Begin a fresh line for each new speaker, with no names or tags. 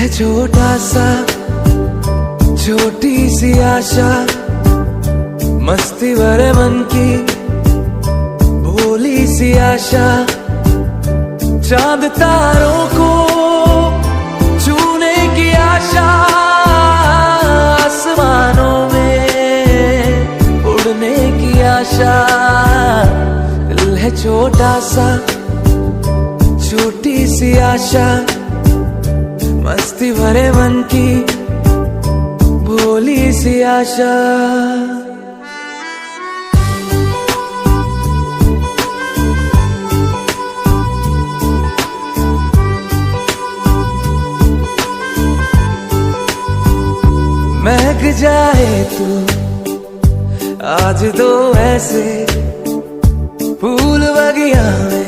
है छोटा सा, छोटी सी आशा, मस्ती भरे मन की भोली सी आशा, चांद तारों को छूने की आशा, आसमानों में उड़ने की आशा। दिल है छोटा सा, छोटी सी आशा, मस्ती भरे मन की भोली सी आशा। महक जाए तू आज तो ऐसे फूल बगिया में,